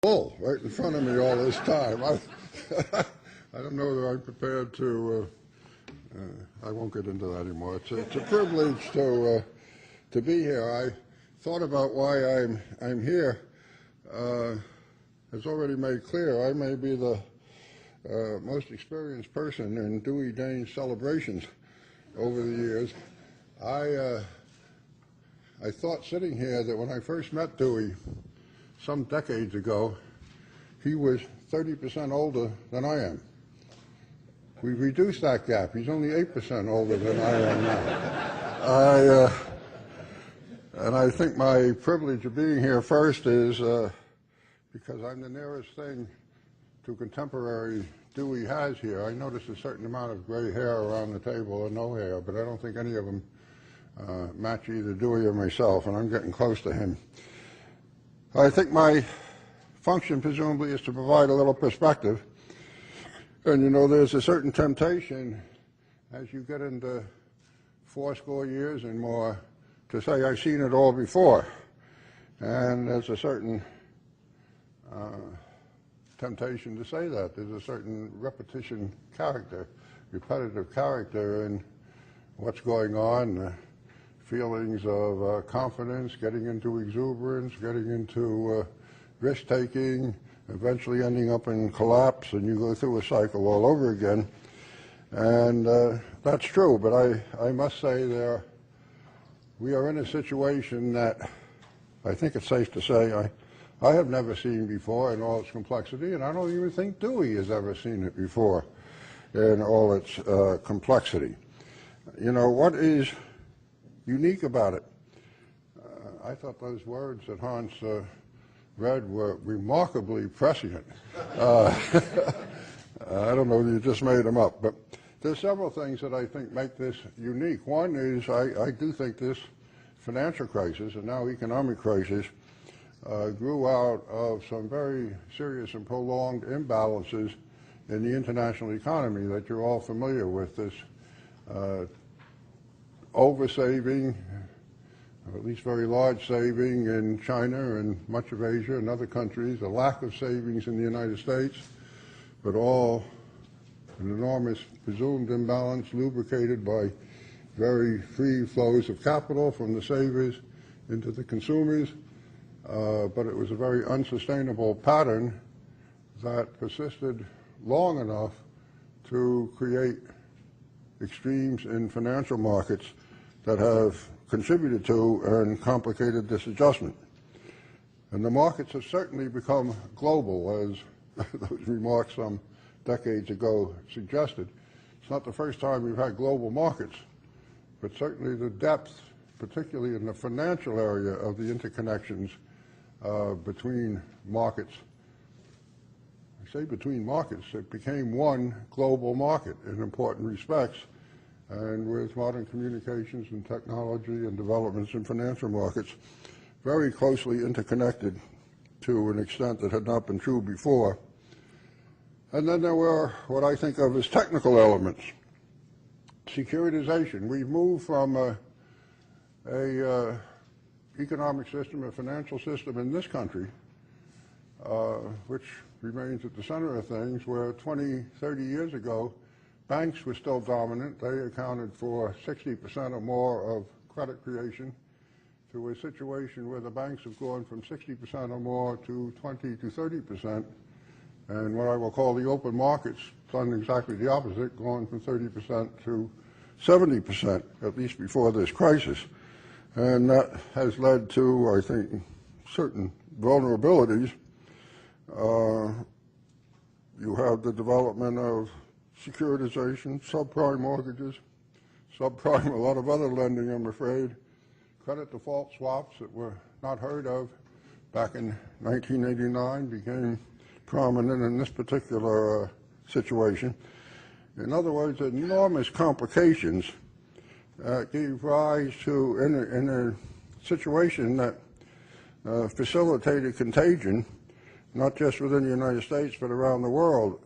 Bull right in front of me all this time. I don't know that I'm prepared to. I won't get into that anymore. It's a privilege to be here. I thought about why I'm here. As already made clear, I may be the most experienced person in Dewey Dane's celebrations over the years. I thought sitting here that when I first met Dewey some decades ago, he was 30% older than I am. We've reduced that gap. He's only 8% older than I am now. And I think my privilege of being here first is because I'm the nearest thing to contemporary Dewey has here. I notice a certain amount of gray hair around the table or no hair, but I don't think any of them match either Dewey or myself, and I'm getting close to him. I think my function, presumably, is to provide a little perspective. And, you know, there's a certain temptation as you get into 80 years and more to say, I've seen it all before. And there's a certain temptation to say that. There's a certain repetitive character in what's going on. Feelings of confidence, getting into exuberance, getting into risk-taking, eventually ending up in collapse, and you go through a cycle all over again. And that's true, but I must say we are in a situation that I think it's safe to say I have never seen before in all its complexity, and I don't even think Dewey has ever seen it before in all its complexity. You know, what is unique about it? I thought those words that Hans read were remarkably prescient. I don't know if you just made them up, but there's several things that I think make this unique. One is I do think this financial crisis and now economic crisis grew out of some very serious and prolonged imbalances in the international economy that you're all familiar with. This oversaving, or at least very large saving in China and much of Asia and other countries, a lack of savings in the United States, but all an enormous presumed imbalance lubricated by very free flows of capital from the savers into the consumers. But it was a very unsustainable pattern that persisted long enough to create extremes in financial markets that have contributed to and complicated this adjustment. And the markets have certainly become global, as those remarks some decades ago suggested. It's not the first time we've had global markets, but certainly the depth, particularly in the financial area, of the interconnections between markets. I say between markets, it became one global market in important respects. And with modern communications and technology and developments in financial markets, very closely interconnected to an extent that had not been true before. And then there were what I think of as technical elements. Securitization. We've moved from a economic system, a financial system in this country, which remains at the center of things, where 20, 30 years ago, banks were still dominant. They accounted for 60% or more of credit creation, to a situation where the banks have gone from 60% or more to 20 to 30%. And what I will call the open markets done exactly the opposite, going from 30% to 70%, at least before this crisis. And that has led to, I think, certain vulnerabilities. You have the development of securitization, subprime mortgages, subprime, a lot of other lending, I'm afraid, credit default swaps that were not heard of back in 1989 became prominent in this particular situation. In other words, enormous complications gave rise to, in a situation that facilitated contagion, not just within the United States, but around the world.